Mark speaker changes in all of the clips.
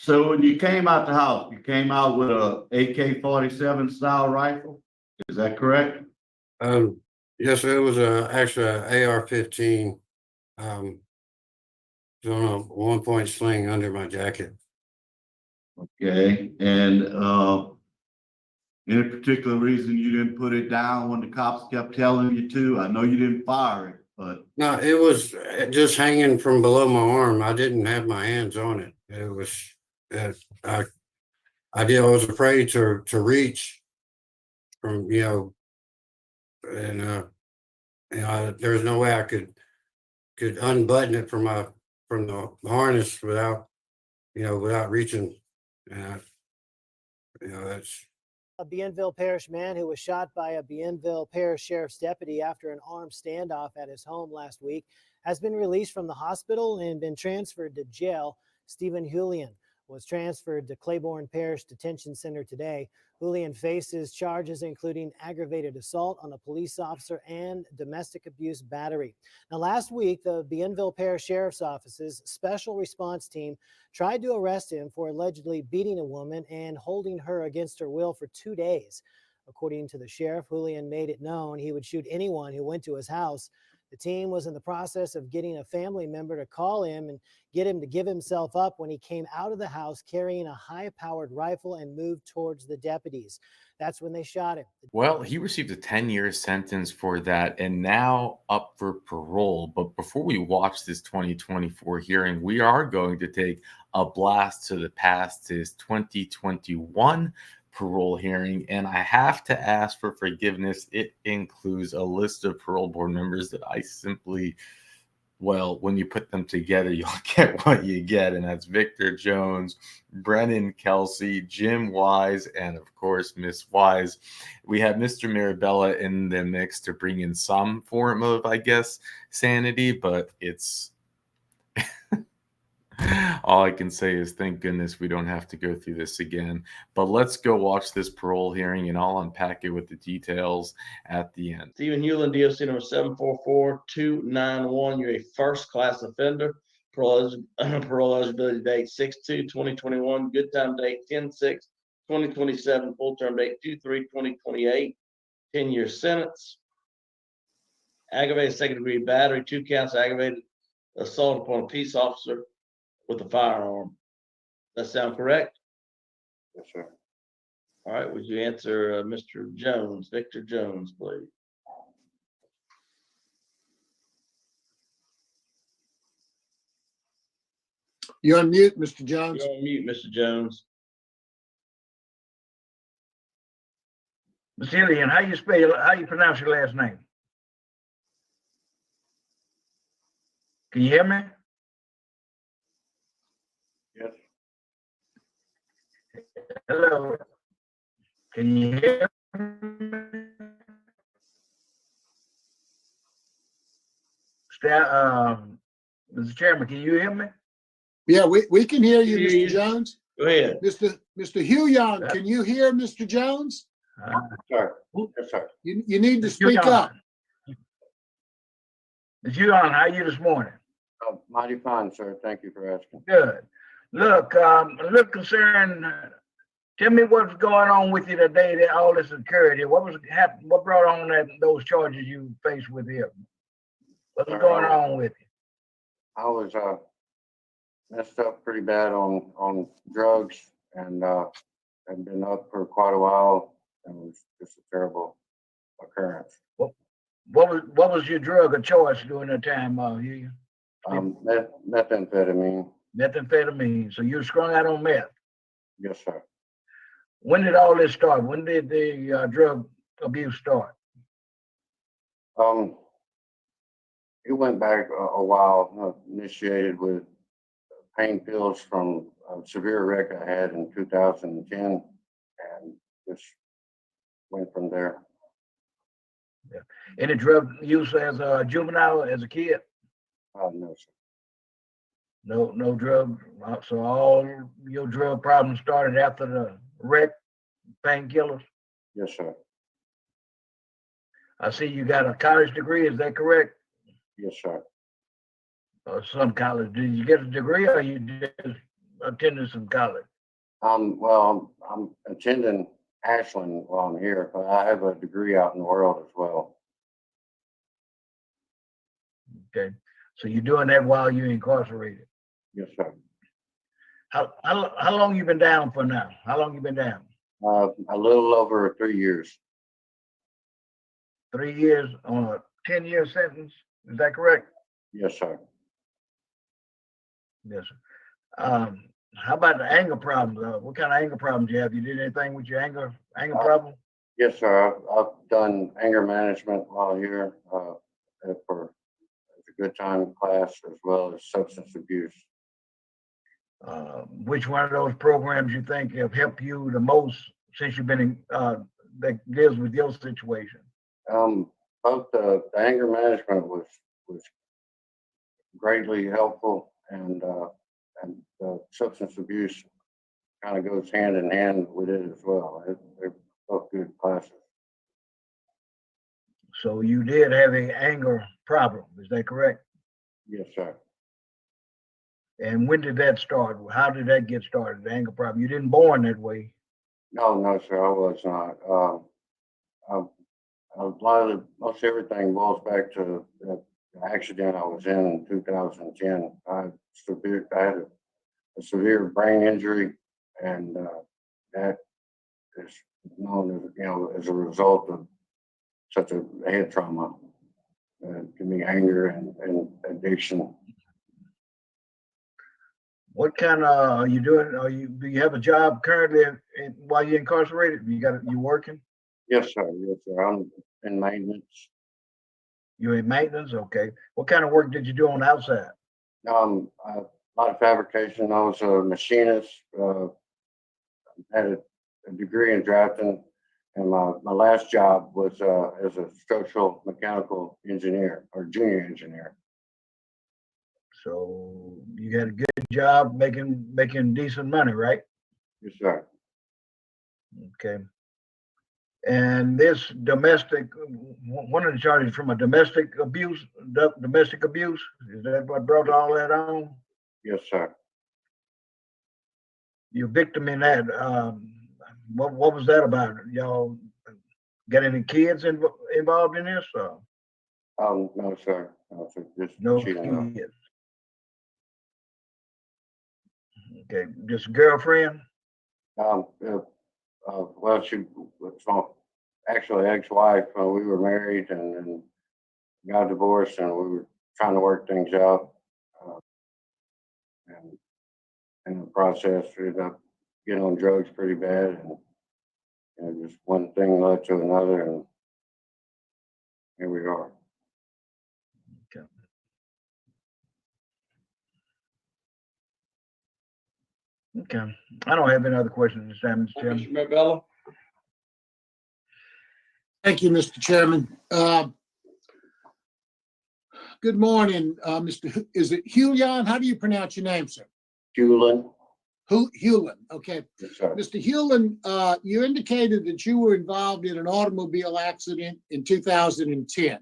Speaker 1: So when you came out the house, you came out with a AK-47 style rifle? Is that correct?
Speaker 2: Yes, it was actually a AR-15. It was on a 1-point sling under my jacket.
Speaker 1: Okay, and any particular reason you didn't put it down when the cops kept telling you to? I know you didn't fire it, but
Speaker 2: No, it was just hanging from below my arm. I didn't have my hands on it. It was, I was afraid to reach from, and there's no way I could unbutton it from the harness without reaching. And that's.
Speaker 3: A Bienville Parish man who was shot by a Bienville Parish Sheriff's deputy after an armed standoff at his home last week has been released from the hospital and been transferred to jail. Stephen Julian was transferred to Claiborne Parish Detention Center today. Julian faces charges including aggravated assault on a police officer and domestic abuse battery. Now, last week, the Bienville Parish Sheriff's Office's special response team tried to arrest him for allegedly beating a woman and holding her against her will for 2 days. According to the sheriff, Julian made it known he would shoot anyone who went to his house. The team was in the process of getting a family member to call him and get him to give himself up when he came out of the house carrying a high-powered rifle and moved towards the deputies. That's when they shot him.
Speaker 4: Well, he received a 10-year sentence for that and now up for parole. But before we watch this 2024 hearing, we are going to take a blast to the past, his 2021 parole hearing, and I have to ask for forgiveness. It includes a list of parole board members that I simply, well, when you put them together, you'll get what you get, and that's Victor Jones, Brennan Kelsey, Jim Wise, and of course, Miss Wise. We have Mr. Mirabella in the mix to bring in some form of, I guess, sanity, but it's all I can say is thank goodness we don't have to go through this again. But let's go watch this parole hearing, and I'll unpack it with the details at the end.
Speaker 5: Stephen Hewlin, DOC number 744291. You're a first-class offender. Parole eligibility date 6/2/2021. Good time date 10/6/2027. Full term date 2/3/2028. 10-year sentence. Aggravated second-degree battery. 2 counts aggravated assault upon a peace officer with a firearm. That sound correct?
Speaker 2: Yes, sir.
Speaker 5: All right. Would you answer Mr. Jones, Victor Jones, please?
Speaker 6: You're on mute, Mr. Jones.
Speaker 5: You're on mute, Mr. Jones.
Speaker 7: Basilian, how you pronounce your last name? Can you hear me?
Speaker 2: Yes.
Speaker 7: Hello. Can you hear me? Mr. Chairman, can you hear me?
Speaker 6: Yeah, we can hear you,
Speaker 5: Hear
Speaker 6: Mr.
Speaker 5: you.
Speaker 6: Jones.
Speaker 5: Go ahead.
Speaker 6: Mr. Huyon, can you hear Mr. Jones?
Speaker 2: Sir. Yes, sir.
Speaker 6: You need to speak up.
Speaker 7: Mr. Huyon, how are you this morning?
Speaker 2: Oh, mighty fine, sir. Thank you for asking.
Speaker 7: Good. Look, I'm a little concerned. Tell me what's going on with you the day that all this occurred here. What brought on those charges you faced with him? What's going on with you?
Speaker 2: I was messed up pretty bad on drugs and had been up for quite a while, and it was just a terrible occurrence.
Speaker 7: What was your drug of choice during that time?
Speaker 2: Methamphetamine.
Speaker 7: Methamphetamine. So you were strung out on meth.
Speaker 2: Yes, sir.
Speaker 7: When did all this start? When did the drug abuse start?
Speaker 2: It went back a while. Initiated with pain pills from a severe wreck I had in 2010, and just went from there.
Speaker 7: Yeah. Any drug use as a juvenile, as a kid?
Speaker 2: No, sir.
Speaker 7: No drug. So all your drug problems started after the wreck, painkillers?
Speaker 2: Yes, sir.
Speaker 7: I see you got a college degree. Is that correct?
Speaker 2: Yes, sir.
Speaker 7: Some college. Did you get a degree, or you just attending some college?
Speaker 2: Well, I'm attending Ashland while I'm here, but I have a degree out in the world as well.
Speaker 7: Okay, so you're doing that while you're incarcerated.
Speaker 2: Yes, sir.
Speaker 7: How long you been down for now? How long you been down?
Speaker 2: A little over 3 years.
Speaker 7: 3 years on a 10-year sentence. Is that correct?
Speaker 2: Yes, sir.
Speaker 7: Yes, sir. How about the anger problems? What kind of anger problems you have? You did anything with your anger problem?
Speaker 2: Yes, sir. I've done anger management while here for a good time class, as well as substance abuse.
Speaker 7: Which one of those programs you think have helped you the most since you've been in, that deals with your situation?
Speaker 2: Both the anger management was greatly helpful, and the substance abuse kind of goes hand in hand with it as well. They're both good classes.
Speaker 7: So you did have an anger problem, is that correct?
Speaker 2: Yes, sir.
Speaker 7: And when did that start? How did that get started, the anger problem? You didn't born that way.
Speaker 2: No, sir, I was not. A lot of most everything boils back to the accident I was in 2010. I had a severe brain injury, and that is known as as a result of such a head trauma. Give me anger and addiction.
Speaker 7: What kind of are you doing? Do you have a job currently while you're incarcerated? You working?
Speaker 2: Yes, sir. Yes, sir. I'm in maintenance.
Speaker 7: You're in maintenance? Okay. What kind of work did you do on the outside?
Speaker 2: A lot of fabrication. I was a machinist. Had a degree in drafting, and my last job was as a structural mechanical engineer or junior engineer.
Speaker 7: So you had a good job making decent money, right?
Speaker 2: Yes, sir.
Speaker 7: Okay. And this domestic, one of the charges from a domestic abuse, is that what brought all that on?
Speaker 2: Yes, sir.
Speaker 7: Your victim in that, what was that about? Y'all got any kids involved in this?
Speaker 2: No, sir. No, sir. Just
Speaker 7: No
Speaker 2: cheating.
Speaker 7: kids. Okay, just a girlfriend?
Speaker 2: Well, she was actually ex-wife. We were married and got divorced, and we were trying to work things out. And in the process, we ended up getting on drugs pretty bad, and just one thing led to another, and here we are.
Speaker 7: Okay. Okay. I don't have any other questions this time, Mr. Chairman.
Speaker 5: Mr. McBella?
Speaker 6: Thank you, Mr. Chairman. Good morning, is it Hulian? How do you pronounce your name, sir?
Speaker 2: Hewlin?
Speaker 6: Hewlin, okay.
Speaker 2: Yes, sir.
Speaker 6: Mr. Hewlin, you indicated that you were involved in an automobile accident in 2010.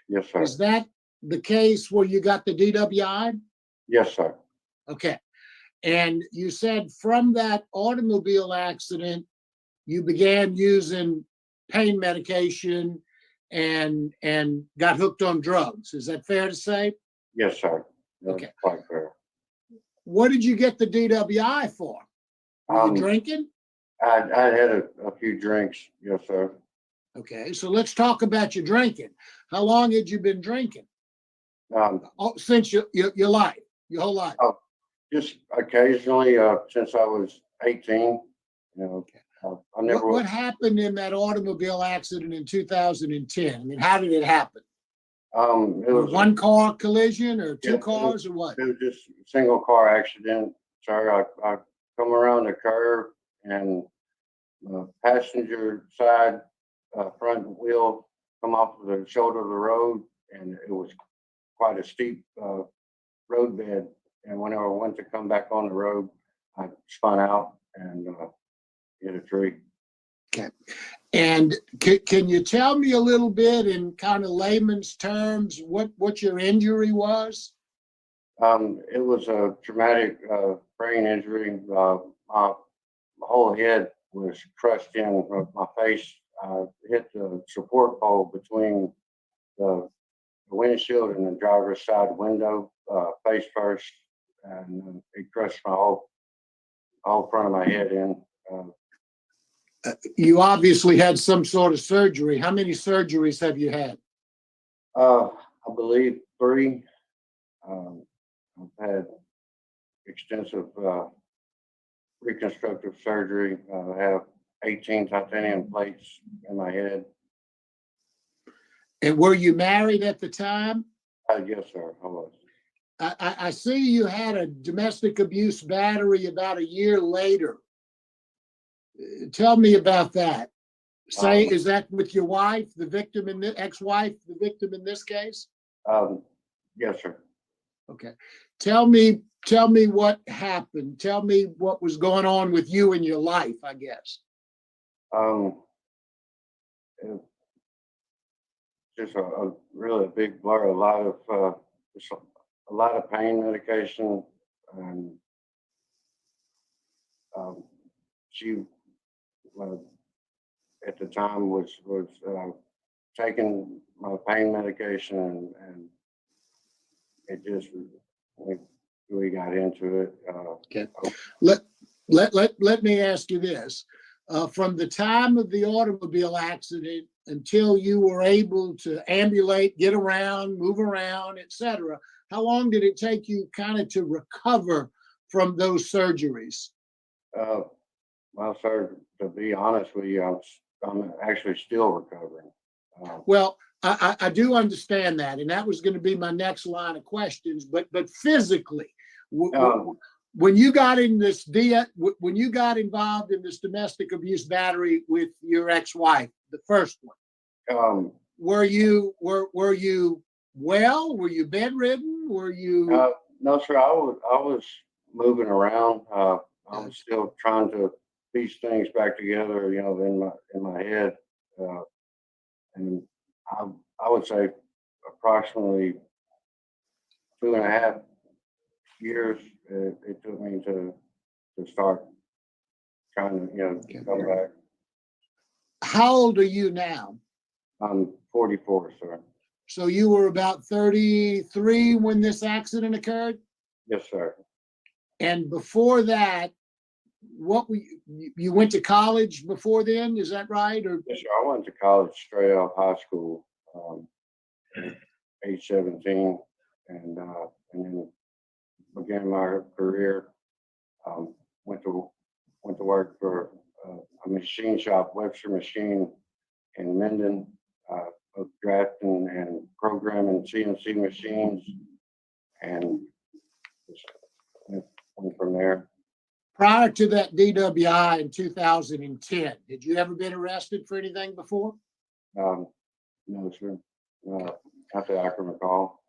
Speaker 2: Yes, sir.
Speaker 6: Is that the case where you got the DWI?
Speaker 2: Yes, sir.
Speaker 6: Okay. And you said from that automobile accident, you began using pain medication and got hooked on drugs. Is that fair to say?
Speaker 2: Yes, sir. That's
Speaker 6: Okay.
Speaker 2: quite fair.
Speaker 6: What did you get the DWI for? Were you drinking?
Speaker 2: I had a few drinks. Yes, sir.
Speaker 6: Okay, so let's talk about your drinking. How long had you been drinking? Since your life, your whole life?
Speaker 2: Just occasionally, since I was 18. I never.
Speaker 6: What happened in that automobile accident in 2010? I mean, how did it happen?
Speaker 2: It was
Speaker 6: one car collision or two
Speaker 2: Yeah,
Speaker 6: cars or what?
Speaker 2: It was just a single car accident. Sir, I come around the curve, and passenger side front wheel come off the shoulder of the road, and it was quite a steep roadbed. And whenever I went to come back on the road, I spun out and hit a tree.
Speaker 6: Okay. And can you tell me a little bit in kind of layman's terms what your injury was?
Speaker 2: It was a traumatic brain injury. My whole head was crushed in. My face hit the support pole between the windshield and the driver's side window, face first, and it crushed my whole front of my head in.
Speaker 6: You obviously had some sort of surgery. How many surgeries have you had?
Speaker 2: I believe 3. I've had extensive reconstructive surgery. I have 18 titanium plates in my head.
Speaker 6: And were you married at the time?
Speaker 2: Yes, sir, I was.
Speaker 6: I see you had a domestic abuse battery about a year later. Tell me about that. Is that with your wife, the victim in the ex-wife, the victim in this case?
Speaker 2: Yes, sir.
Speaker 6: Okay. Tell me what happened. Tell me what was going on with you in your life, I guess.
Speaker 2: Just a really big blur. A lot of pain medication, and she at the time was taking my pain medication, and it just we got into it.
Speaker 6: Okay. Let me ask you this. From the time of the automobile accident until you were able to ambulate, get around, move around, etc., how long did it take you kind of to recover from those surgeries?
Speaker 2: Well, sir, to be honest with you, I'm actually still recovering.
Speaker 6: Well, I do understand that, and that was going to be my next line of questions. But physically, when you got in this when you got involved in this domestic abuse battery with your ex-wife, the first one, were you well? Were you bedridden? Were you?
Speaker 2: No, sir. I was moving around. I was still trying to piece things back together, in my head, and I would say approximately 2.5 years it took me to start trying to come back.
Speaker 6: How old are you now?
Speaker 2: I'm 44, sir.
Speaker 6: So you were about 33 when this accident occurred?
Speaker 2: Yes, sir.
Speaker 6: And before that, you went to college before then? Is that right? Or
Speaker 2: yes, sir. I went to college straight out of high school, at age 17, and then began my career. Went to work for a machine shop, Webster Machine, in Minden, of drafting and programming CNC machines, and just went from there.
Speaker 6: prior to that DWI in 2010, had you ever been arrested for anything before?
Speaker 2: No, sir. Not that I can recall.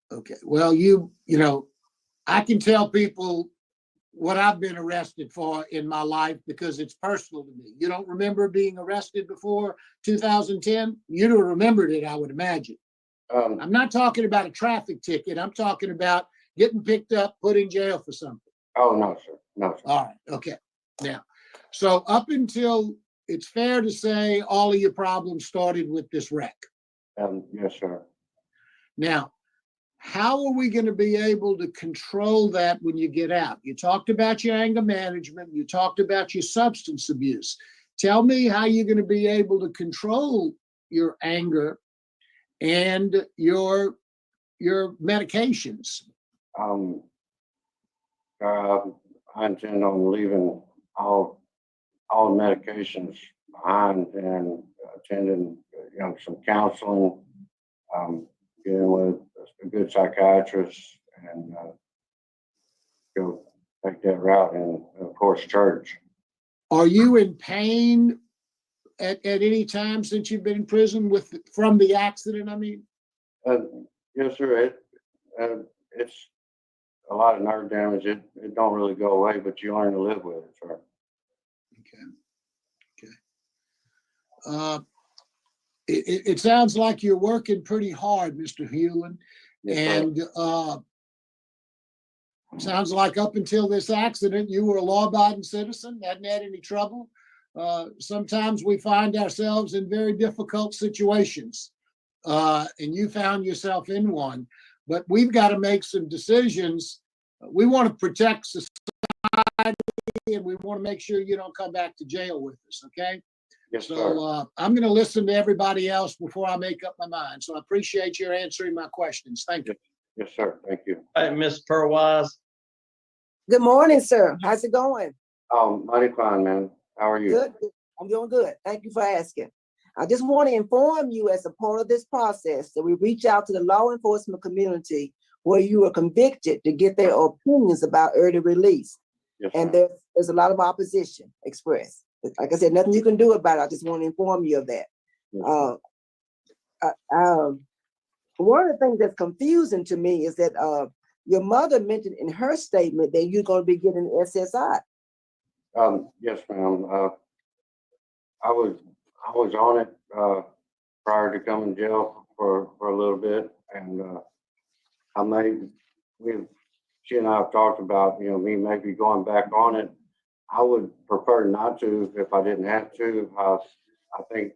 Speaker 6: Okay. Well, you know, I can tell people what I've been arrested for in my life because it's personal to me. You don't remember being arrested before 2010? You'd have remembered it, I would imagine. I'm not talking about a traffic ticket. I'm talking about getting picked up, put in jail for something.
Speaker 2: Oh, no, sir. No, sir.
Speaker 6: All right. Okay. Now, so up until it's fair to say all of your problems started with this wreck.
Speaker 2: Yes, sir.
Speaker 6: Now, how are we going to be able to control that when you get out? You talked about your anger management. You talked about your substance abuse. Tell me how you're going to be able to control your anger and your medications.
Speaker 2: I intend on leaving all medications behind and attending, some counseling, getting with a good psychiatrist, and go take that route, and of course, church.
Speaker 6: Are you in pain at any time since you've been in prison from the accident? I mean,
Speaker 2: Yes, sir. It's a lot of nerve damage. It don't really go away, but you learn to live with it, sir.
Speaker 6: Okay. It sounds like you're working pretty hard, Mr. Hewlin.
Speaker 2: Yes,
Speaker 6: And Sounds like up until this accident, you were a law-abiding citizen, hadn't had any trouble. Sometimes we find ourselves in very difficult situations, and you found yourself in one. But we've got to make some decisions. We want to protect society, and we want to make sure you don't come back to jail with us, okay?
Speaker 2: Yes, sir.
Speaker 6: So I'm going to listen to everybody else before I make up my mind. So I appreciate your answering my questions. Thank you.
Speaker 2: Yes, sir. Thank you.
Speaker 5: Hey, Ms. Purwise,
Speaker 8: Good morning, sir. How's it going?
Speaker 2: Mighty fine, man. How are you?
Speaker 8: Good. I'm doing good. Thank you for asking. I just want to inform you as a part of this process that we reach out to the law enforcement community where you were convicted to get their opinions about early release.
Speaker 2: Yes,
Speaker 8: And
Speaker 2: ma'am.
Speaker 8: there's a lot of opposition expressed. Like I said, nothing you can do about it. I just want to inform you of that.
Speaker 2: Yes,
Speaker 8: One of the things that's confusing to me is that your mother mentioned in her statement that you're going to be getting SSI.
Speaker 2: yes, ma'am. I was on it prior to coming to jail for a little bit, and she and I have talked about, me maybe going back on it. I would prefer not to if I didn't have to. I think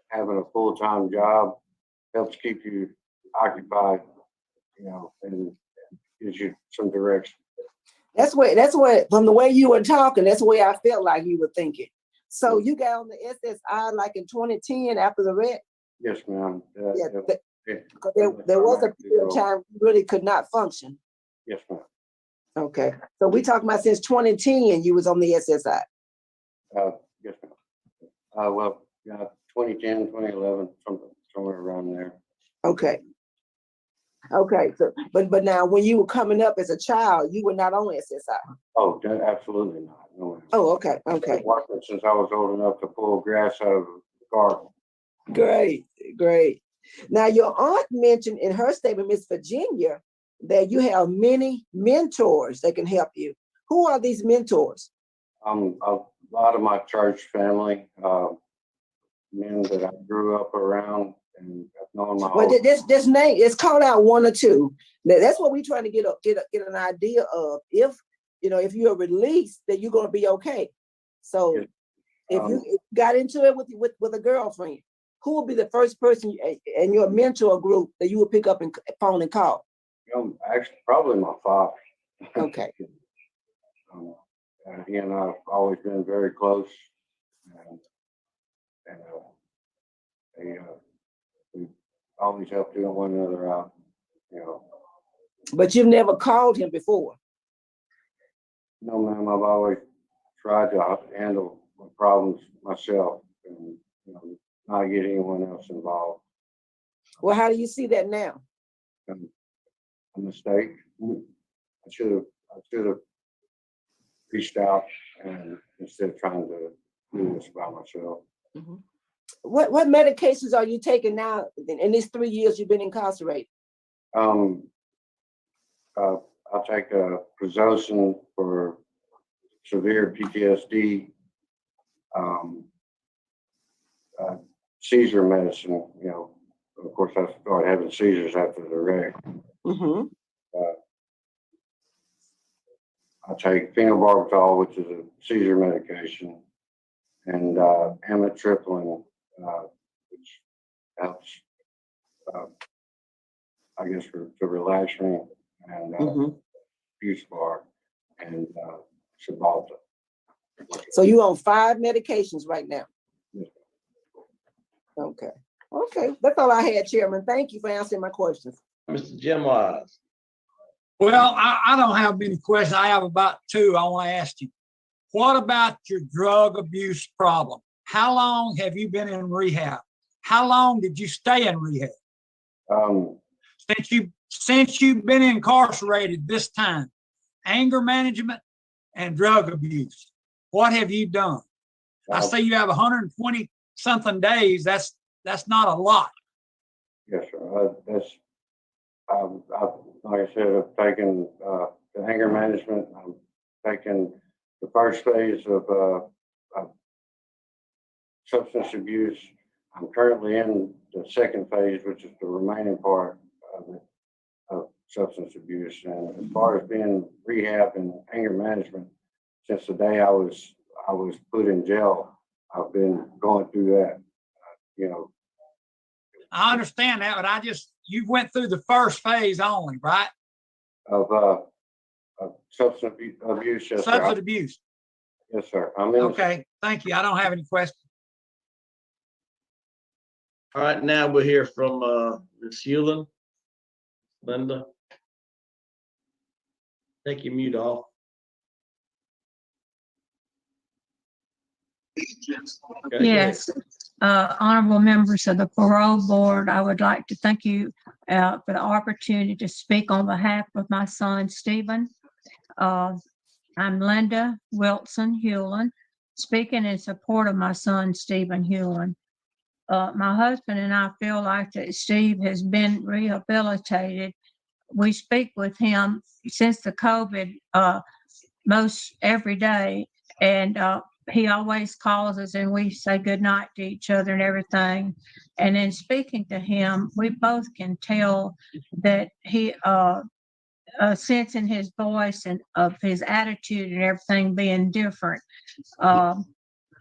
Speaker 2: having a full-time job helps keep you occupied, and gives you some direction.
Speaker 8: That's what from the way you were talking, that's the way I felt like you were thinking. So you got on the SSI like in 2010 after the wreck?
Speaker 2: Yes, ma'am.
Speaker 8: Yeah, there was a period of time you really could not function.
Speaker 2: Yes, ma'am.
Speaker 8: Okay, so we talking about since 2010 you was on the SSI.
Speaker 2: Yes, ma'am. Well, 2010, 2011, somewhere around there.
Speaker 8: Okay. Okay, so but now when you were coming up as a child, you were not on SSI.
Speaker 2: Oh, absolutely not. No, ma'am.
Speaker 8: Oh, okay, okay.
Speaker 2: I've been working since I was old enough to pull grass out of the garden.
Speaker 8: Great, great. Now your aunt mentioned in her statement, Miss Virginia, that you have many mentors that can help you. Who are these mentors?
Speaker 2: A lot of my church family, men that I grew up around and have known my
Speaker 8: Well,
Speaker 2: whole.
Speaker 8: this name is called out one or two. Now, that's what we're trying to get an idea of. If you're released, that you're going to be okay. So
Speaker 2: Yes.
Speaker 8: if you got into it with a girlfriend, who would be the first person in your mentor group that you would pick up and phone and call?
Speaker 2: Actually, probably my father.
Speaker 8: Okay.
Speaker 2: He and I have always been very close, and we always helped one another out.
Speaker 8: But you've never called him before.
Speaker 2: No, ma'am. I've always tried to handle my problems myself, and not get anyone else involved.
Speaker 8: Well, how do you see that now?
Speaker 2: A mistake. I should have reached out, and instead of trying to do this by myself.
Speaker 8: Mm-hmm. What medications are you taking now in these 3 years you've been incarcerated?
Speaker 2: I take a Prozocin for severe PTSD, seizure medicine. Of course, I started having seizures after the wreck.
Speaker 8: Mm-hmm.
Speaker 2: I take phenobarbital, which is a seizure medication, and amitriptyline, which helps, I guess, to relax me, and Buspar and Cymbalta.
Speaker 8: So you on 5 medications right now?
Speaker 2: Yes.
Speaker 8: Okay. Okay. That's all I had, Chairman. Thank you for answering my questions.
Speaker 5: Mr. Jim Wise.
Speaker 9: Well, I don't have many questions. I have about 2 I want to ask you. What about your drug abuse problem? How long have you been in rehab? How long did you stay in rehab? Since you've been incarcerated this time, anger management and drug abuse, what have you done? I say you have 120 something days. That's not a lot.
Speaker 2: Yes, sir. Like I said, I've taken the anger management. I've taken the first phase of substance abuse. I'm currently in the second phase, which is the remaining part of it, of substance abuse. And as far as being rehab and anger management, since the day I was put in jail, I've been going through that. You know,
Speaker 9: I understand that, but you went through the first phase only, right?
Speaker 2: of substance abuse. Yes,
Speaker 9: Substance
Speaker 2: sir.
Speaker 9: abuse.
Speaker 2: Yes, sir. I'm in.
Speaker 9: Okay, thank you. I don't have any questions.
Speaker 5: All right, now we'll hear from Ms. Hewlin. Linda. Take your mute off. Okay,
Speaker 10: Yes, honorable members of the parole board, I would like to thank you for the opportunity to speak on behalf of my son, Stephen. I'm Linda Wilson Hewlin, speaking in support of my son, Stephen Hewlin. My husband and I feel like that Steve has been rehabilitated. We speak with him since the COVID most every day, and he always calls us and we say good night to each other and everything. And in speaking to him, we both can tell that he a sense in his voice and of his attitude and everything being different.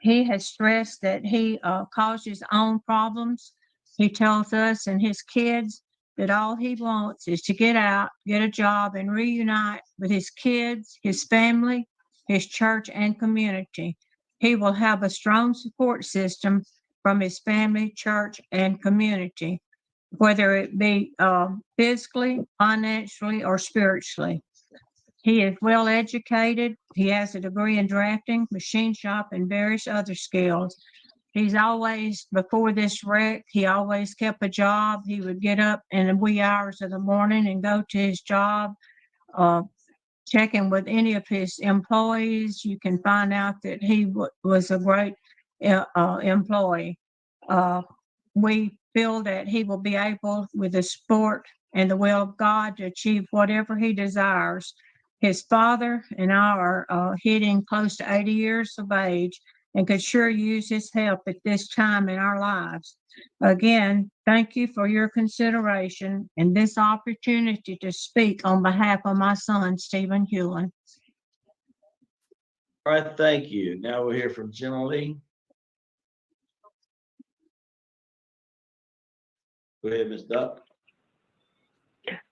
Speaker 10: He has stressed that he caused his own problems. He tells us and his kids that all he wants is to get out, get a job, and reunite with his kids, his family, his church, and community. He will have a strong support system from his family, church, and community, whether it be physically, financially, or spiritually. He is well educated. He has a degree in drafting, machine shop, and various other skills. He's always, before this wreck, he always kept a job. He would get up in the wee hours of the morning and go to his job, checking with any of his employees. You can find out that he was a great employee. We feel that he will be able, with the support and the will of God, to achieve whatever he desires. His father and I are hitting close to 80 years of age and could sure use his help at this time in our lives. Again, thank you for your consideration and this opportunity to speak on behalf of my son, Stephen Hewlin.
Speaker 5: All right, thank you. Now we'll hear from Jenna Lee. Go ahead, Ms. Duck.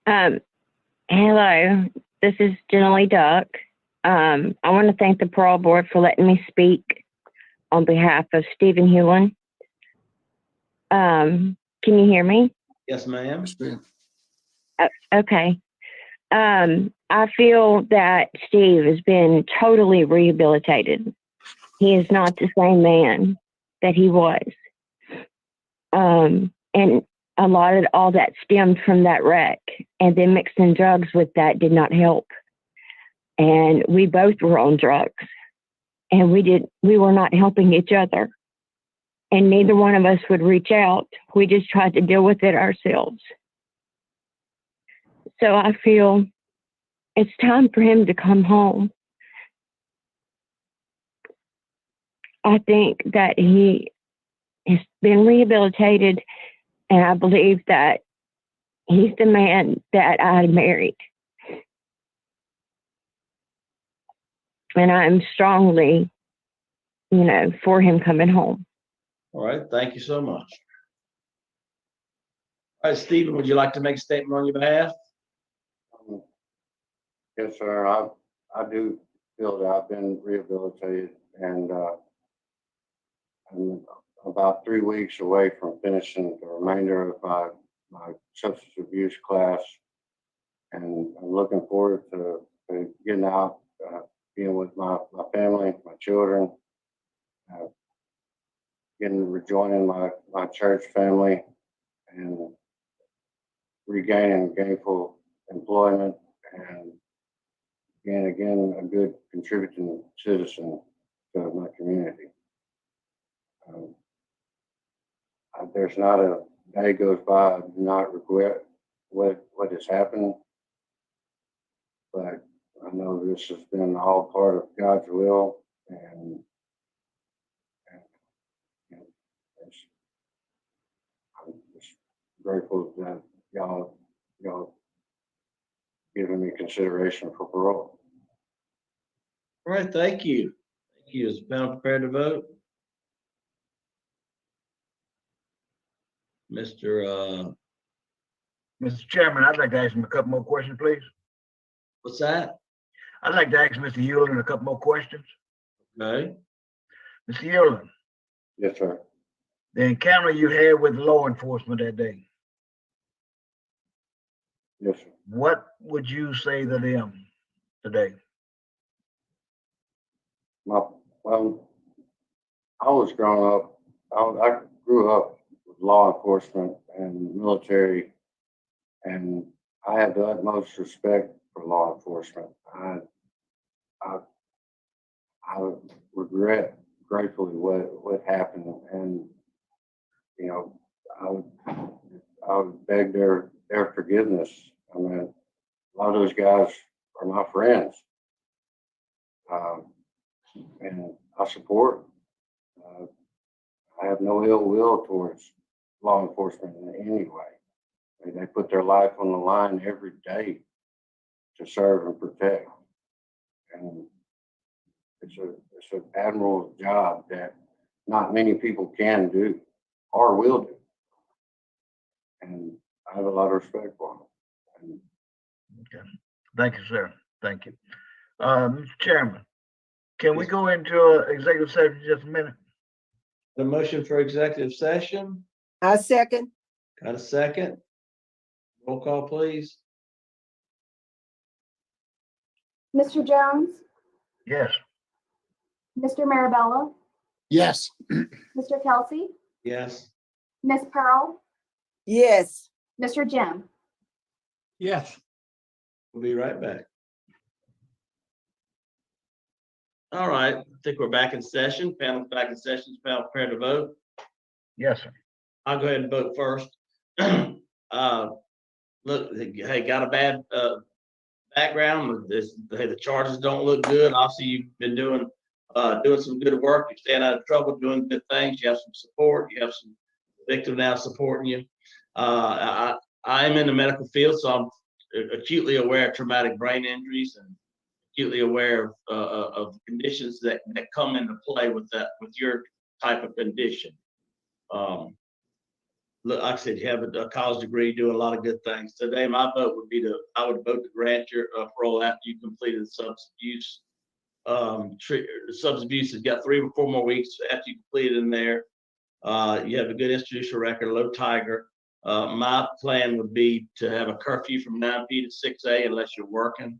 Speaker 11: Hello, this is Jenna Lee Duck. I want to thank the parole board for letting me speak on behalf of Stephen Hewlin. Can you hear me?
Speaker 5: Yes, ma'am.
Speaker 11: Okay. I feel that Steve has been totally rehabilitated. He is not the same man that he was. And a lot of all that stemmed from that wreck, and then mixing drugs with that did not help. And we both were on drugs, and we were not helping each other. And neither one of us would reach out. We just tried to deal with it ourselves. So I feel it's time for him to come home. I think that he has been rehabilitated, and I believe that he's the man that I married. And I'm strongly, for him coming home.
Speaker 5: All right, thank you so much. All right, Stephen, would you like to make a statement on your behalf?
Speaker 2: Yes, sir. I do feel that I've been rehabilitated, and I'm about 3 weeks away from finishing the remainder of my substance abuse class, and I'm looking forward to getting out, being with my family, my children, rejoining my church family, and regaining gainful employment, and again a good contributing citizen to my community. There's not a day goes by I do not regret what has happened, but I know this has been all part of God's will, and I'm just grateful that y'all giving me consideration for parole.
Speaker 5: All right, thank you. Thank you. Is the panel prepared to vote? Mr.
Speaker 7: Mr. Chairman, I'd like to ask him a couple more questions, please.
Speaker 5: What's that?
Speaker 7: I'd like to ask Mr. Hewlin a couple more questions.
Speaker 5: Okay.
Speaker 7: Mr. Hewlin,
Speaker 2: Yes, sir.
Speaker 7: the encounter you had with law enforcement that day,
Speaker 2: Yes, sir.
Speaker 7: what would you say to them today?
Speaker 2: Well, I was growing up, I grew up with law enforcement and military, and I have the utmost respect for law enforcement. I regret gratefully what happened, and you know, I would beg their forgiveness. I mean, a lot of those guys are my friends, and I support. I have no ill will towards law enforcement in any way. They put their life on the line every day to serve and protect, and it's an admirable job that not many people can do or will do, and I have a lot of respect for them.
Speaker 7: Okay. Thank you, sir. Thank you. Mr. Chairman, can we go into executive session just a minute?
Speaker 5: The motion for executive session.
Speaker 8: I second.
Speaker 5: Got a second? Roll call, please.
Speaker 12: Mr. Jones,
Speaker 7: Yes.
Speaker 12: Mr. Marabella,
Speaker 6: Yes.
Speaker 12: Mr. Kelsey,
Speaker 5: Yes.
Speaker 12: Miss Pearl,
Speaker 8: Yes.
Speaker 12: Mr. Jim.
Speaker 9: Yes.
Speaker 5: We'll be right back. All right, I think we're back in session. Panel's back in session. Panel prepared to vote.
Speaker 7: Yes, sir.
Speaker 5: I'll go ahead and vote first. Look, hey, got a bad background. Hey, the charges don't look good. Obviously, you've been doing some good work. You're staying out of trouble, doing good things. You have some support. You have some victims now supporting you. I am in the medical field, so I'm acutely aware of traumatic brain injuries and acutely aware of conditions that come into play with your type of condition. Look, like I said, you have a college degree, doing a lot of good things. Today, my vote would be I would vote to grant your parole after you completed the substance abuse. The substance abuse has got 3 or 4 more weeks after you complete it in there. You have a good institutional record, low tiger. My plan would be to have a curfew from 9 p to 6 a unless you're working.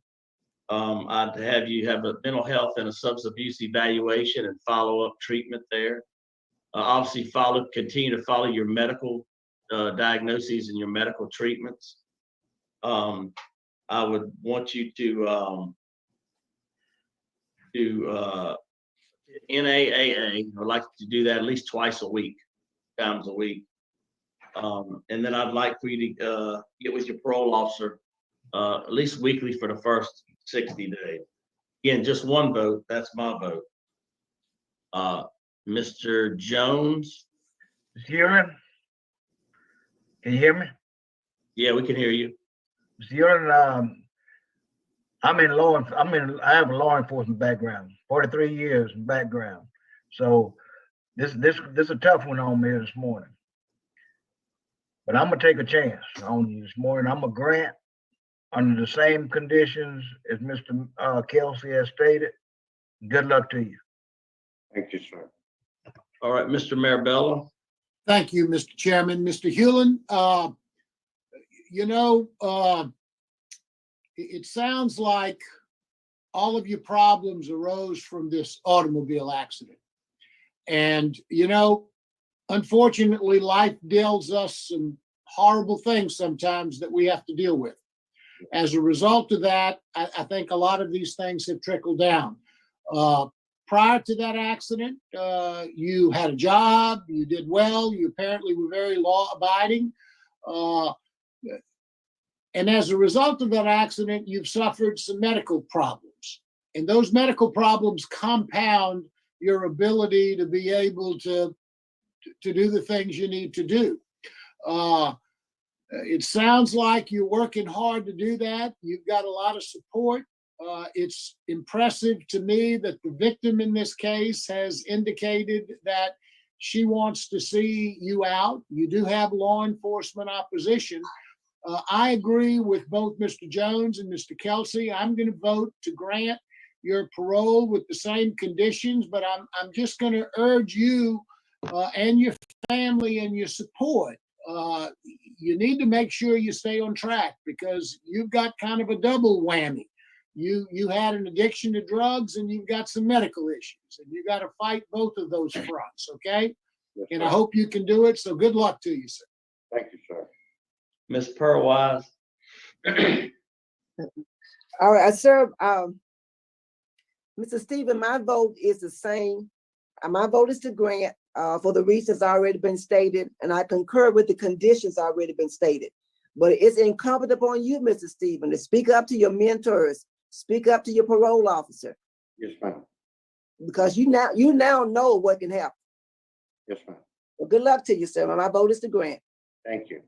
Speaker 5: I'd have you have a mental health and a substance abuse evaluation and follow-up treatment there. Obviously, continue to follow your medical diagnoses and your medical treatments. I would want you to NAAA. I'd like to do that at least twice a week, times a week. And then I'd like for you to get with your parole officer at least weekly for the first 60 days. Again, just one vote. That's my vote. Mr. Jones.
Speaker 7: Mr. Hewlin, can you hear me?
Speaker 5: Yeah, we can hear you.
Speaker 7: Mr. Hewlin, I have a law enforcement background, 43 years background. So this is a tough one on me this morning. But I'm gonna take a chance on you this morning. I'm gonna grant under the same conditions as Mr. Kelsey has stated. Good luck to you.
Speaker 2: Thank you, sir.
Speaker 5: All right, Mr. Marabella.
Speaker 6: Thank you, Mr. Chairman. Mr. Hewlin, it sounds like all of your problems arose from this automobile accident. And, unfortunately, life deals us some horrible things sometimes that we have to deal with. As a result of that, I think a lot of these things have trickled down. Prior to that accident, you had a job, you did well, you apparently were very law-abiding. And as a result of that accident, you've suffered some medical problems. And those medical problems compound your ability to be able to do the things you need to do. It sounds like you're working hard to do that. You've got a lot of support. It's impressive to me that the victim in this case has indicated that she wants to see you out. You do have law enforcement opposition. I agree with both Mr. Jones and Mr. Kelsey. I'm going to vote to grant your parole with the same conditions, but I'm just going to urge you and your family and your support. You need to make sure you stay on track because you've got kind of a double whammy. You had an addiction to drugs and you've got some medical issues, and you got to fight both of those fronts, okay?
Speaker 2: Yes,
Speaker 6: And
Speaker 2: sir.
Speaker 6: I hope you can do it. So good luck to you, sir.
Speaker 2: Thank you, sir.
Speaker 5: Ms. Pearl Wise.
Speaker 8: All right, sir. Mr. Stephen, my vote is the same. My vote is to grant for the reasons already been stated, and I concur with the conditions already been stated. But it's incumbent upon you, Mr. Stephen, to speak up to your mentors, speak up to your parole officer,
Speaker 2: Yes, ma'am.
Speaker 8: because you now know what can happen.
Speaker 2: Yes, ma'am.
Speaker 8: Well, good luck to you, sir. My vote is to grant.
Speaker 2: Thank you.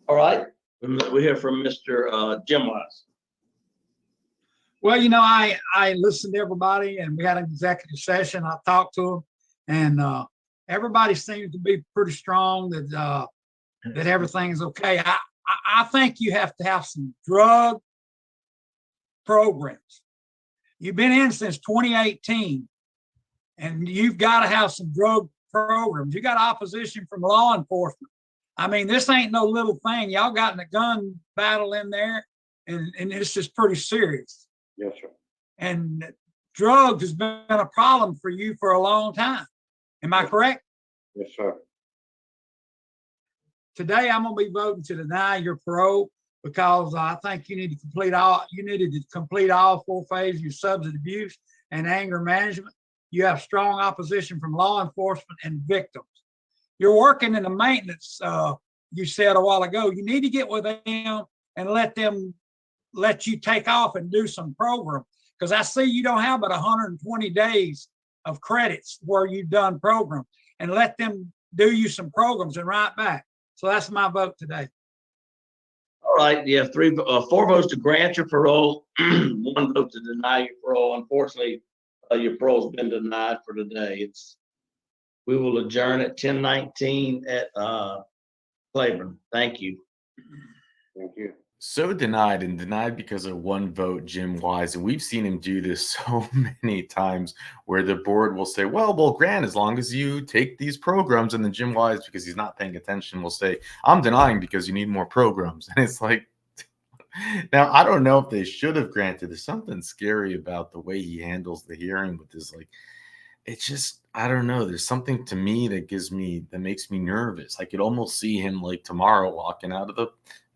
Speaker 5: All right, we hear from Mr. Jim Wise.
Speaker 9: Well, you know, I listened to everybody and we had an executive session. I talked to them and everybody seems to be pretty strong that everything's okay. I think you have to have some drug programs. You've been in since 2018 and you've got to have some drug programs. You got opposition from law enforcement. I mean, this ain't no little thing. Y'all got in a gun battle in there and it's just pretty serious.
Speaker 2: Yes, sir.
Speaker 9: And drugs has been a problem for you for a long time. Am I correct?
Speaker 2: Yes, sir.
Speaker 9: Today, I'm going to be voting to deny your parole because I think you needed to complete all 4 phases of substance abuse and anger management. You have strong opposition from law enforcement and victims. You're working in the maintenance, you said a while ago. You need to get with them and let you take off and do some program, because I see you don't have but 120 days of credits where you've done program, and let them do you some programs and write back. So that's my vote today.
Speaker 5: All right, you have 4 votes to grant your parole, 1 vote to deny your parole. Unfortunately, your parole's been denied for today. We will adjourn at 10:19 at Claiborne. Thank you.
Speaker 2: Thank you.
Speaker 4: So denied, and denied because of 1 vote, Jim Wise. And we've seen him do this so many times where the board will say, well, we'll grant as long as you take these programs. And then Jim Wise, because he's not paying attention, will say, I'm denying because you need more programs. And it's like, now, I don't know if they should have granted. There's something scary about the way he handles the hearing with this. Like, it's just, I don't know. There's something to me that makes me nervous. I could almost see him like tomorrow walking out of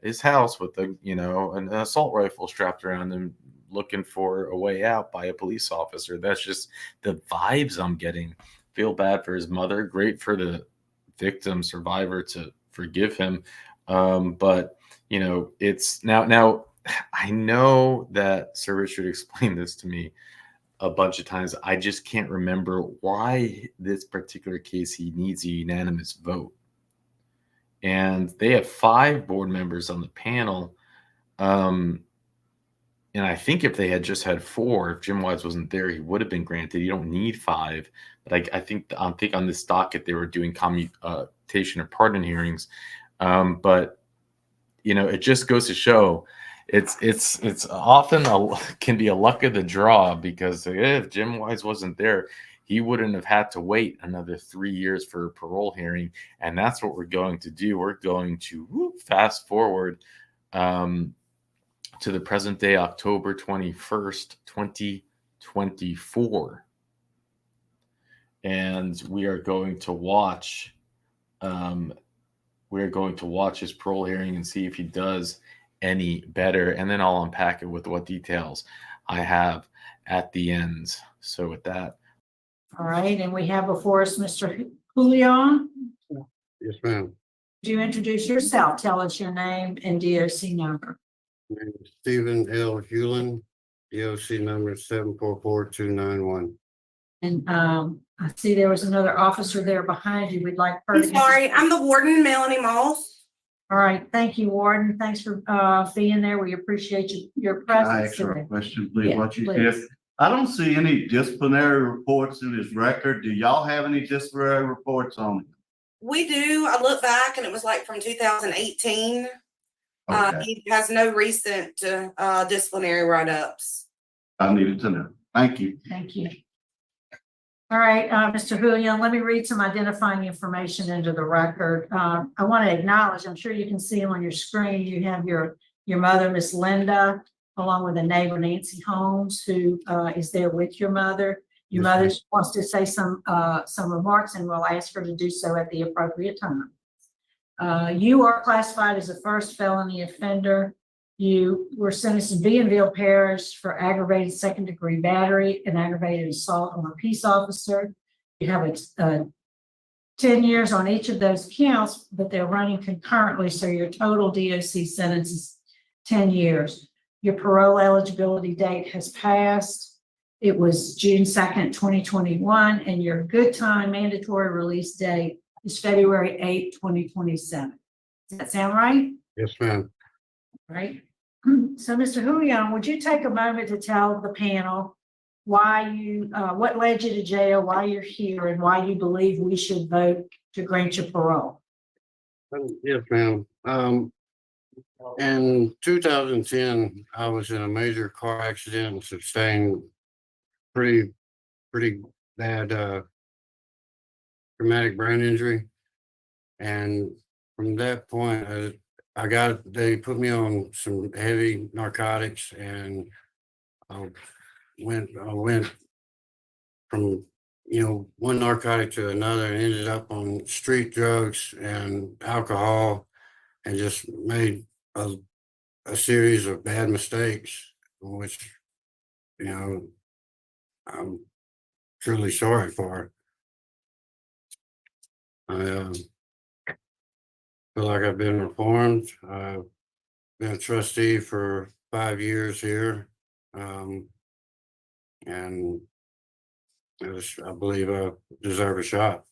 Speaker 4: his house with an assault rifle strapped around him, looking for a way out by a police officer. That's just the vibes I'm getting. Feel bad for his mother. Great for the victim survivor to forgive him. But it's now I know that Sir Richard explained this to me a bunch of times. I just can't remember why this particular case he needs a unanimous vote. And they have 5 board members on the panel. And I think if they had just had 4, if Jim Wise wasn't there, he would have been granted. You don't need 5. But I think on this docket, they were doing commutation or pardon hearings. But, it just goes to show it's often can be a luck of the draw, because if Jim Wise wasn't there, he wouldn't have had to wait another 3 years for a parole hearing. And that's what we're going to do. We're going to fast forward to the present day, October 21st, 2024. And we are going to watch his parole hearing and see if he does any better. And then I'll unpack it with what details I have at the end. So with that.
Speaker 13: All right, and we have before us Mr. Julian.
Speaker 2: Yes, ma'am.
Speaker 13: Would you introduce yourself? Tell us your name and DOC number.
Speaker 2: My name is Stephen L. Hewlin, DOC number 744291.
Speaker 13: And I see there was another officer there behind you. We'd like her
Speaker 14: I'm
Speaker 13: to.
Speaker 14: sorry, I'm the warden, Melanie Moss.
Speaker 13: All right, thank you, Warden. Thanks for being there. We appreciate your
Speaker 1: Can I
Speaker 13: presence
Speaker 1: ask her a
Speaker 13: today.
Speaker 1: question, please?
Speaker 13: Yeah,
Speaker 1: What you
Speaker 13: please.
Speaker 1: did? I don't see any disciplinary reports in his record. Do y'all have any disciplinary reports on it?
Speaker 14: We do. I look back and it was like from 2018.
Speaker 1: Okay,
Speaker 14: He has no recent disciplinary write-ups.
Speaker 1: I needed to know. Thank you.
Speaker 13: Thank you. All right, Mr. Julian, let me read some identifying information into the record. I want to acknowledge, I'm sure you can see on your screen, you have your mother, Miss Linda, along with a neighbor, Nancy Holmes, who is there with your mother. Your
Speaker 1: Yes,
Speaker 13: mother
Speaker 1: ma'am.
Speaker 13: wants to say some remarks, and we'll ask her to do so at the appropriate time. You are classified as a first felony offender. You were sentenced in Bienville Parish for aggravated second-degree battery and aggravated assault on a peace officer. You have 10 years on each of those counts, but they're running concurrently, so your total DOC sentence is 10 years. Your parole eligibility date has passed. It was June 2nd, 2021, and your good time mandatory release date is February 8th, 2027. Does that sound right?
Speaker 2: Yes, ma'am.
Speaker 13: Right. So, Mr. Julian, would you take a moment to tell the panel why what led you to jail, why you're here, and why you believe we should vote to grant you parole?
Speaker 2: Yes, ma'am. In 2010, I was in a major car accident and sustained pretty bad traumatic brain injury. And from that point, they put me on some heavy narcotics, and I went from, one narcotic to another, and ended up on street drugs and alcohol, and just made a series of bad mistakes, which, I'm truly sorry for. I feel like I've been reformed. I've been a trustee for 5 years here. And I believe I deserve a shot.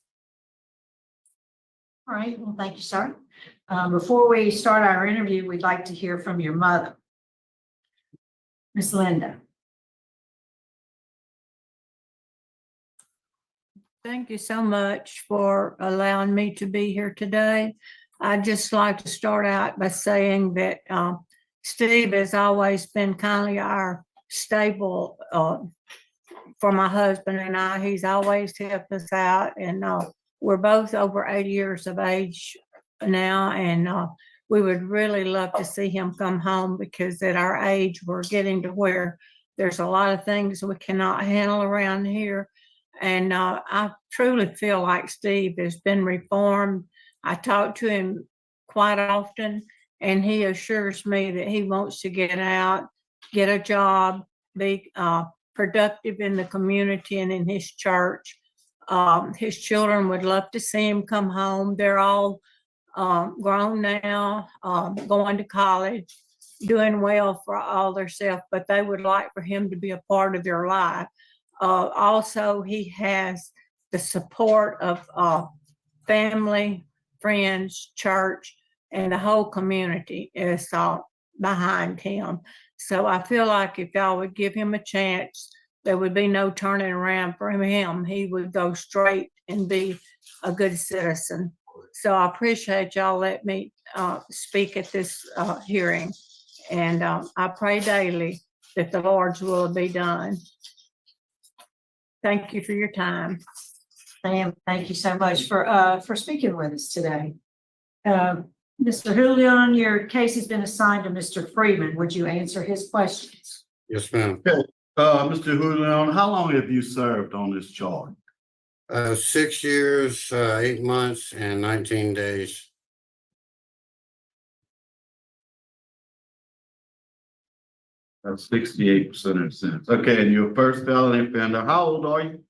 Speaker 13: All right, well, thank you, sir. Before we start our interview, we'd like to hear from your mother, Miss Linda.
Speaker 10: Thank you so much for allowing me to be here today. I'd just like to start out by saying that Steve has always been kind of our staple for my husband and I. He's always helped us out, and we're both over 80 years of age now, and we would really love to see him come home, because at our age, we're getting to where there's a lot of things we cannot handle around here. And I truly feel like Steve has been reformed. I talk to him quite often, and he assures me that he wants to get out, get a job, be productive in the community and in his church. His children would love to see him come home. They're all grown now, going to college, doing well for all themselves, but they would like for him to be a part of their life. Also, he has the support of family, friends, church, and the whole community is behind him. So I feel like if y'all would give him a chance, there would be no turning around for him. He would go straight and be a good citizen. So I appreciate y'all let me speak at this hearing. And I pray daily that the Lord's will be done. Thank you for your time.
Speaker 13: Sam, thank you so much for speaking with us today. Mr. Julian, your case has been assigned to Mr. Freeman. Would you answer his questions?
Speaker 2: Yes, ma'am.
Speaker 1: Mr. Julian, how long have you served on this charge?
Speaker 2: 6 years, 8 months, and 19 days.
Speaker 1: That's 68% of the sentence. Okay, and you're a first felony offender. How old are you?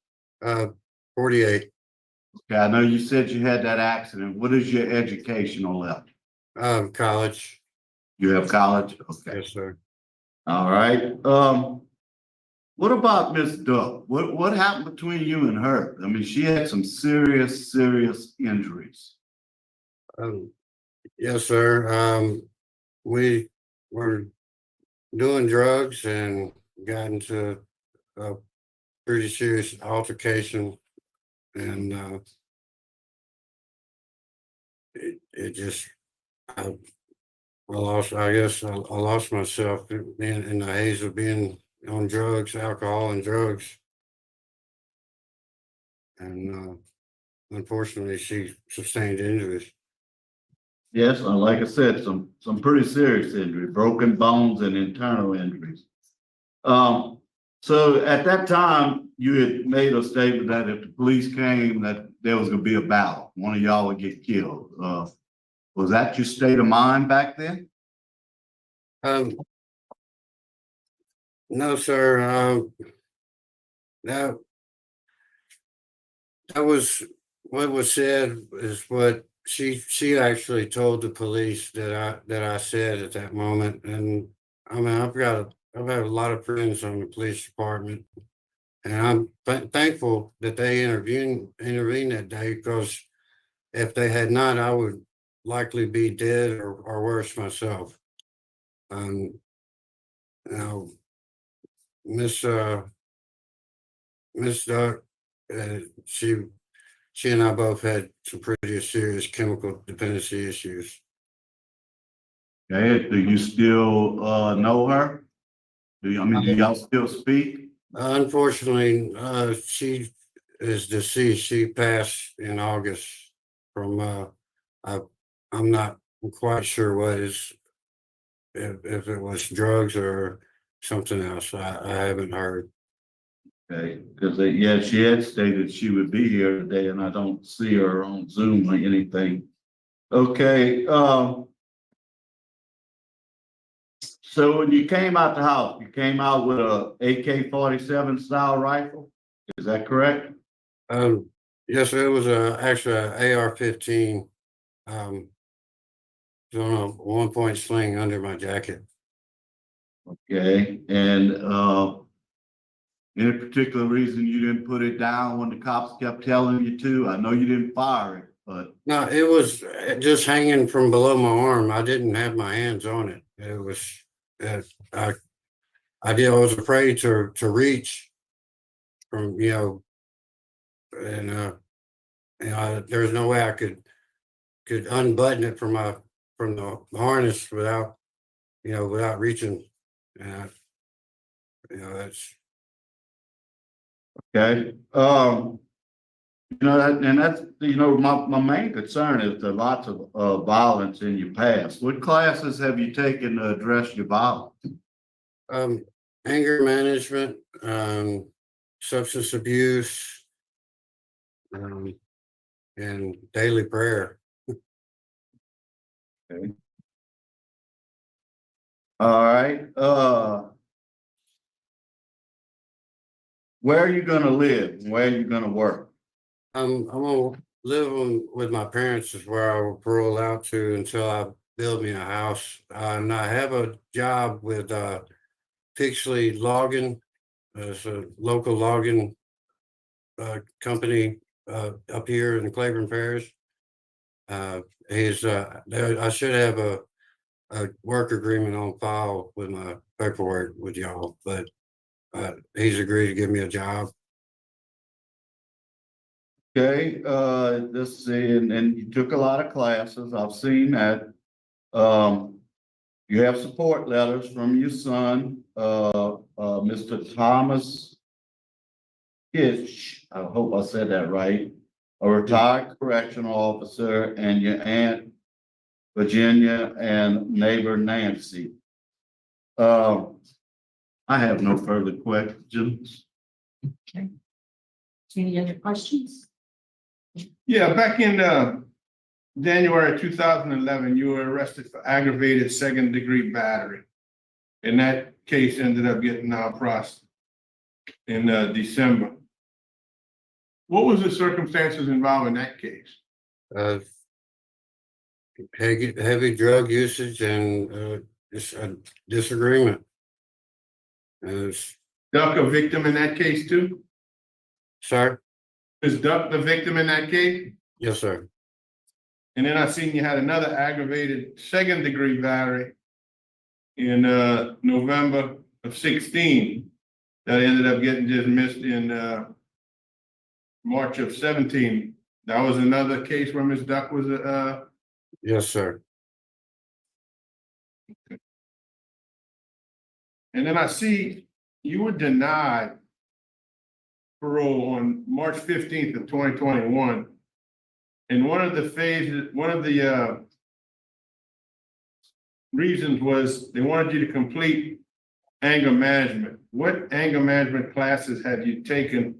Speaker 2: 48.
Speaker 1: Okay, I know you said you had that accident. What is your educational level?
Speaker 2: College.
Speaker 1: You have college? Okay.
Speaker 2: Yes, sir.
Speaker 1: All right. What about Miss Duck? What happened between you and her? I mean, she had some serious injuries.
Speaker 2: Yes, sir. We were doing drugs and got into a pretty serious altercation, and it just I lost. I guess I lost myself being in the haze of being on drugs, alcohol, and drugs, and unfortunately, she sustained injuries.
Speaker 1: Yes, like I said, some pretty serious injury, broken bones and internal injuries. So at that time, you had made a statement that if the police came, that there was gonna be a battle, one of y'all would get killed. Was that your state of mind back then?
Speaker 2: No, sir. That that was what was said is what she actually told the police that I said at that moment. And I mean, I've had a lot of friends on the police department, and I'm thankful that they intervened that day, because if they had not, I would likely be dead or worse myself. Now, Miss Miss Duck, she and I both had some pretty serious chemical dependency issues.
Speaker 1: Okay, do you still know her? Do y'all still speak?
Speaker 2: Unfortunately, she is deceased. She passed in August from I'm not quite sure what is, if it was drugs or something else. I haven't heard.
Speaker 1: Okay, because yeah, she had stated she would be here today, and I don't see her on Zoom or anything. Okay, so when you came out the house, you came out with a AK-47 style rifle. Is that correct?
Speaker 2: Yes, it was actually a AR-15. It was on a 1-point sling under my jacket.
Speaker 1: Okay, and any particular reason you didn't put it down when the cops kept telling you to? I know you didn't fire it, but
Speaker 2: No, it was just hanging from below my arm. I didn't have my hands on it. It was, I was afraid to reach from, and there's no way I could unbutton it from the harness without reaching. And that's
Speaker 1: okay. That's my main concern is the lots of violence in your past. What classes have you taken to address your violence?
Speaker 2: anger management, substance abuse, and daily prayer.
Speaker 1: Okay. All right. Where are you gonna live? Where are you gonna work?
Speaker 2: I'm gonna live with my parents is where I will parole out to until I build me a house. And I have a job with Pixley Logging. It's a local logging company up here in Claiborne Parish. I should have a work agreement on file with my paperwork with y'all, but he's agreed to give me a job.
Speaker 1: Okay, let's see, and you took a lot of classes. I've seen that. You have support letters from your son, Mr. Thomas Hitch. I hope I said that right. A retired correctional officer, and your aunt Virginia and neighbor Nancy. I have no further questions.
Speaker 13: Okay. Any other questions?
Speaker 15: Yeah, back in January 2011, you were arrested for aggravated second-degree battery. And that case ended up getting processed in December. What was the circumstances involved in that case?
Speaker 2: Heavy drug usage and just a disagreement.
Speaker 15: Duck a victim in that case too?
Speaker 2: Sorry?
Speaker 15: Is Duck the victim in that case?
Speaker 2: Yes, sir.
Speaker 15: And then I seen you had another aggravated second degree battery in November of 16 that ended up getting dismissed in March of 17. That was another case where Ms. Duck was
Speaker 2: Yes, sir.
Speaker 15: and then I see you were denied parole on March 15th of 2021. And one of the reasons was they wanted you to complete anger management. What anger management classes have you taken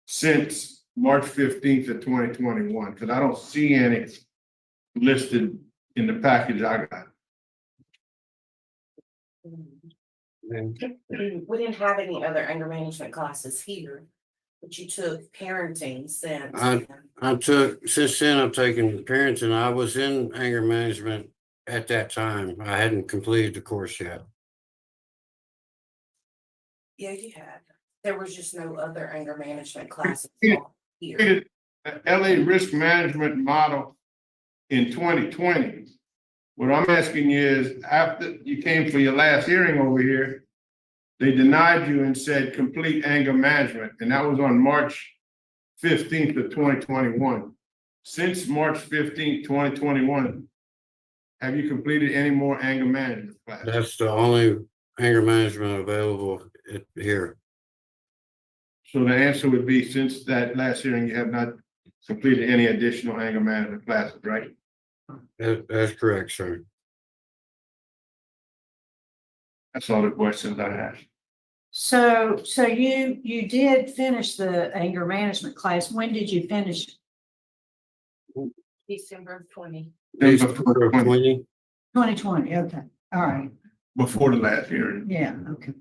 Speaker 15: since March 15th of 2021? Because I don't see any listed in the package I got.
Speaker 14: We didn't have any other anger management classes here, but you took parenting since.
Speaker 2: Since then, I've taken parenting. I was in anger management at that time. I hadn't completed the course yet.
Speaker 14: Yeah, you had. There was just no other anger management classes
Speaker 15: Yeah.
Speaker 14: here.
Speaker 15: Created a LA risk management model in 2020. What I'm asking you is, after you came for your last hearing over here, they denied you and said complete anger management, and that was on March 15th of 2021. Since March 15th, 2021, have you completed any more anger management classes?
Speaker 2: That's the only anger management available here.
Speaker 15: So the answer would be, since that last hearing, you have not completed any additional anger management classes, right?
Speaker 2: That's correct, sir.
Speaker 15: That's all the questions I have.
Speaker 13: So you did finish the anger management class. When did you finish?
Speaker 14: December of 20.
Speaker 2: December of 20.
Speaker 13: 2020, okay, all right,
Speaker 15: Before the last hearing.
Speaker 13: yeah, okay.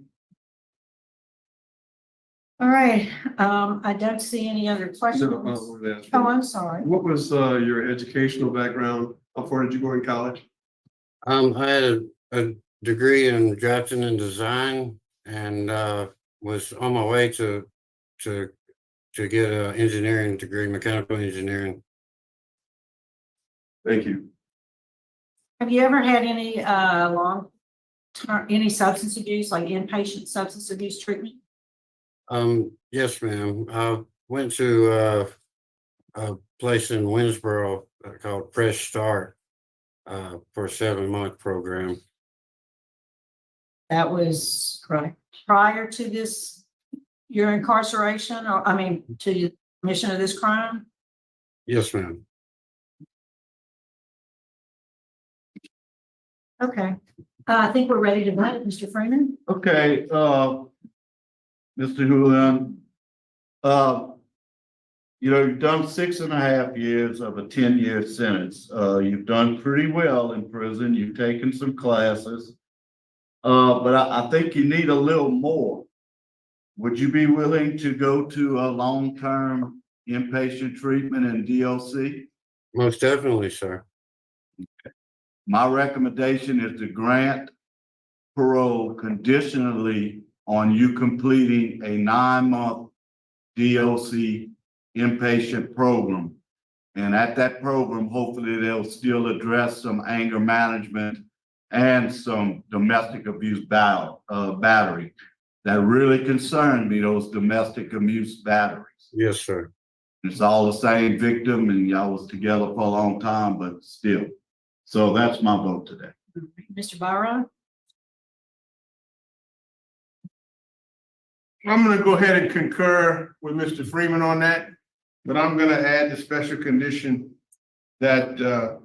Speaker 13: All right, I don't see any other questions. Oh, I'm sorry.
Speaker 16: What was your educational background? How far did you go in college?
Speaker 2: I had a degree in drafting and design, and was on my way to get an engineering degree, mechanical engineering.
Speaker 16: Thank you.
Speaker 13: Have you ever had any any substance abuse, like inpatient substance abuse treatment?
Speaker 2: Yes, ma'am. I went to a place in Winsboro called Fresh Start for a 7-month program.
Speaker 13: That was right prior to this, your incarceration, or I mean, to the commission of this crime?
Speaker 2: Yes, ma'am.
Speaker 13: Okay, I think we're ready to vote, Mr. Freeman.
Speaker 1: Okay, Mr. Julian, you've done 6.5 years of a 10-year sentence. You've done pretty well in prison. You've taken some classes. But I think you need a little more. Would you be willing to go to a long-term inpatient treatment in DOC?
Speaker 2: Most definitely, sir.
Speaker 1: Okay. My recommendation is to grant parole conditionally on you completing a 9-month DOC inpatient program. And at that program, hopefully they'll still address some anger management and some domestic abuse battery. That really concerned me, those domestic abuse batteries.
Speaker 2: Yes, sir.
Speaker 1: It's all the same victim and y'all was together for a long time, but still. So that's my vote today.
Speaker 13: Mr. Byron?
Speaker 15: I'm gonna go ahead and concur with Mr. Freeman on that, but I'm gonna add the special condition that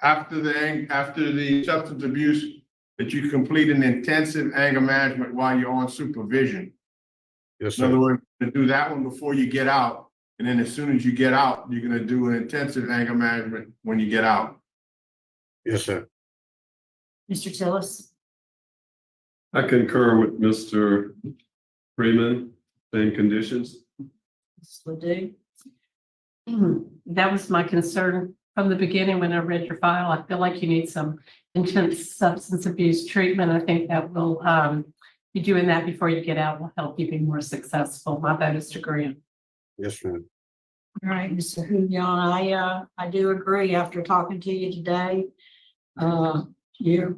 Speaker 15: after the substance abuse, that you complete an intensive anger management while you're on supervision.
Speaker 2: Yes,
Speaker 15: In other
Speaker 2: sir.
Speaker 15: words, to do that one before you get out, and then as soon as you get out, you're gonna do an intensive anger management when you get out.
Speaker 2: Yes, sir.
Speaker 13: Mr. Tillis?
Speaker 16: I concur with Mr. Freeman, same conditions.
Speaker 13: Ms. Ledoux?
Speaker 17: That was my concern from the beginning when I read your file. I feel like you need some intense substance abuse treatment. I think that will, you doing that before you get out will help you be more successful. My vote is to grant.
Speaker 2: Yes, ma'am.
Speaker 13: All right, Mr. Hugon, I do agree after talking to you today. You're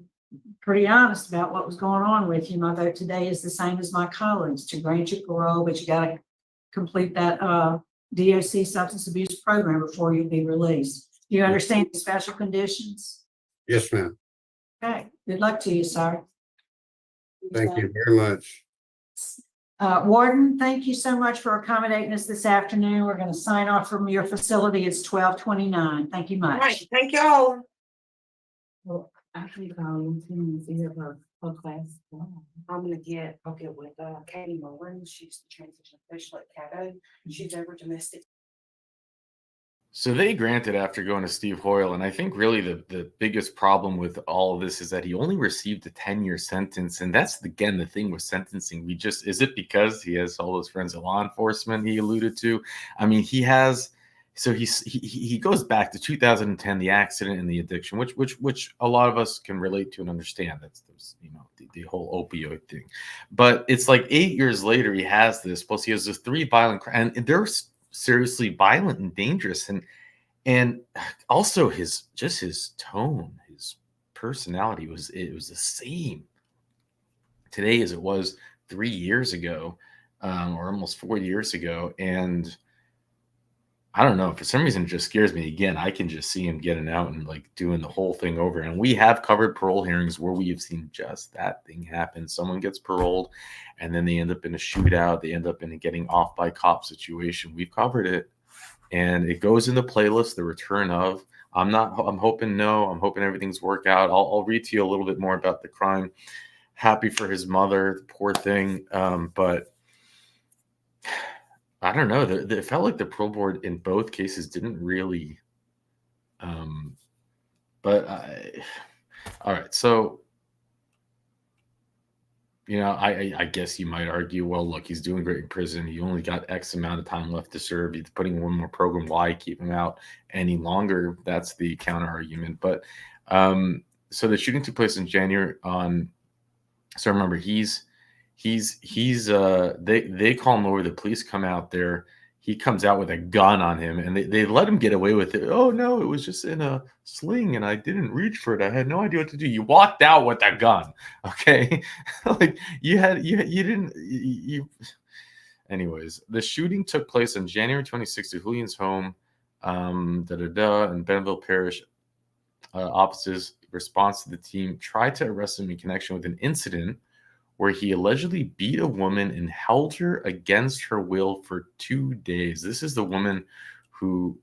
Speaker 13: pretty honest about what was going on with you. My vote today is the same as my colleagues, to grant you parole, but you gotta complete that DOC substance abuse program before you be released. You understand the special conditions?
Speaker 2: Yes, ma'am.
Speaker 13: Okay, good luck to you, sir.
Speaker 2: Thank you very much.
Speaker 13: Warden, thank you so much for accommodating us this afternoon. We're going to sign off from your facility. It's 12:29. Thank you
Speaker 14: All right,
Speaker 13: much.
Speaker 14: thank y'all.
Speaker 8: Well, actually, her class.
Speaker 14: I'll get with Katie Mullen. She's the transition official at Cato. She's over domestic.
Speaker 4: So they granted after going to Steve Hoyle, and I think really the biggest problem with all of this is that he only received a 10-year sentence, and that's again the thing with sentencing. Is it because he has all those friends in law enforcement he alluded to? I mean, he goes back to 2010, the accident and the addiction, which a lot of us can relate to and understand. That's the whole opioid thing, but it's like 8 years later he has this. Plus he has this 3 violent crimes, and they're seriously violent and dangerous, and also his tone, his personality was the same today as it was 3 years ago, or almost 4 years ago. And I don't know, for some reason it just scares me. Again, I can just see him getting out and like doing the whole thing over. And we have covered parole hearings where we have seen just that thing happen. Someone gets paroled and then they end up in a shootout. They end up in a getting off by cop situation. We've covered it, and it goes in the playlist, The Return of. I'm hoping everything's worked out. I'll read to you a little bit more about the crime. Happy for his mother, the poor thing. But I don't know. It felt like the parole board in both cases didn't really. All right. So, I guess you might argue, well, look, he's doing great in prison. He only got X amount of time left to serve. He's putting one more program. Why keep him out any longer? That's the counter argument. But so the shooting took place in January so remember, they call him over. The police come out there. He comes out with a gun on him, and they let him get away with it. Oh no, it was just in a sling, and I didn't reach for it. I had no idea what to do. You walked out with a gun, okay? Like Anyways, the shooting took place on January 26th at Julian's home, in Bentonville Parish. Officers' response to the team tried to arrest him in connection with an incident where he allegedly beat a woman and held her against her will for 2 days. This is the woman who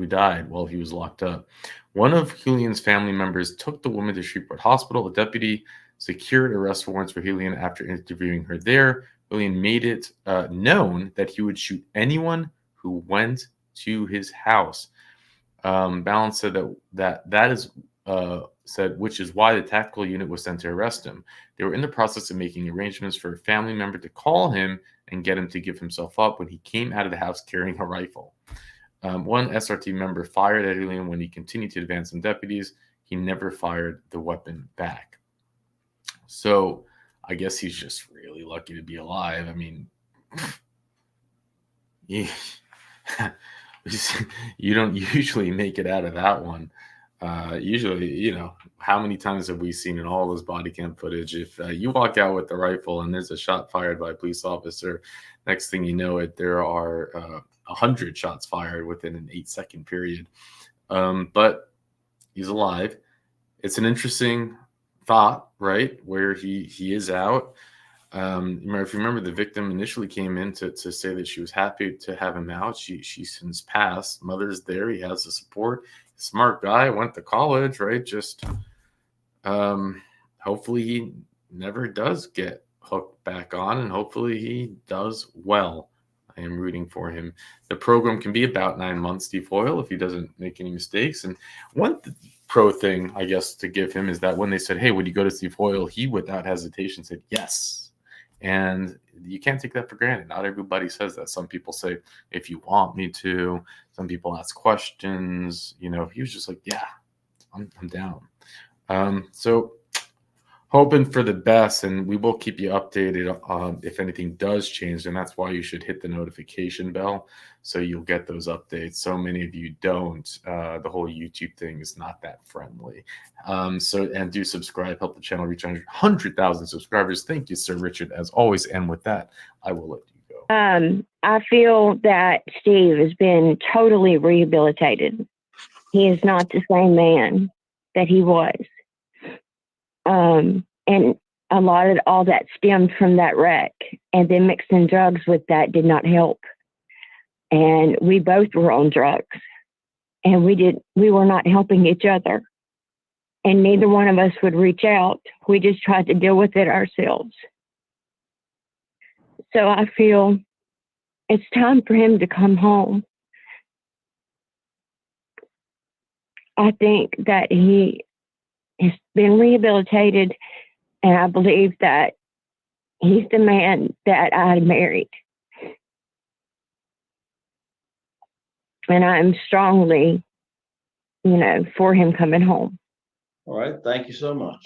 Speaker 4: died while he was locked up. One of Julian's family members took the woman to Shreveport Hospital. A deputy secured arrest warrants for Julian after interviewing her there. Julian made it known that he would shoot anyone who went to his house. Balance said that is which is why the tactical unit was sent to arrest him. They were in the process of making arrangements for a family member to call him and get him to give himself up when he came out of the house carrying a rifle. One SRT member fired at Julian when he continued to advance some deputies. He never fired the weapon back. So I guess he's just really lucky to be alive. I mean, you don't usually make it out of that one. Usually, how many times have we seen in all this body cam footage, if you walk out with the rifle and there's a shot fired by a police officer, next thing you know there are 100 shots fired within an 8-second period. But he's alive. It's an interesting thought, right? Where he is out. If you remember, the victim initially came in to say that she was happy to have him out. She's since passed. Mother's there. He has the support. Smart guy, went to college, right? Just hopefully he never does get hooked back on, and hopefully he does well. I am rooting for him. The program can be about 9 months, Steve Hoyle, if he doesn't make any mistakes. And one pro thing, I guess, to give him is that when they said, hey, would you go to Steve Hoyle? He, without hesitation, said yes. And you can't take that for granted. Not everybody says that. Some people say, if you want me to. Some people ask questions. He was just like, yeah, I'm down. So hoping for the best, and we will keep you updated if anything does change. And that's why you should hit the notification bell so you'll get those updates. So many of you don't. The whole YouTube thing is not that friendly. And do subscribe, help the channel reach 100,000 subscribers. Thank you, Sir Richard, as always. And with that, I will let you go.
Speaker 11: I feel that Steve has been totally rehabilitated. He is not the same man that he was. And a lot of all that stemmed from that wreck, and then mixing drugs with that did not help. And we both were on drugs, and we were not helping each other. And neither one of us would reach out. We just tried to deal with it ourselves. So I feel it's time for him to come home. I think that he has been rehabilitated, and I believe that he's the man that I married. And I'm strongly, for him coming home.
Speaker 5: All right, thank you so much.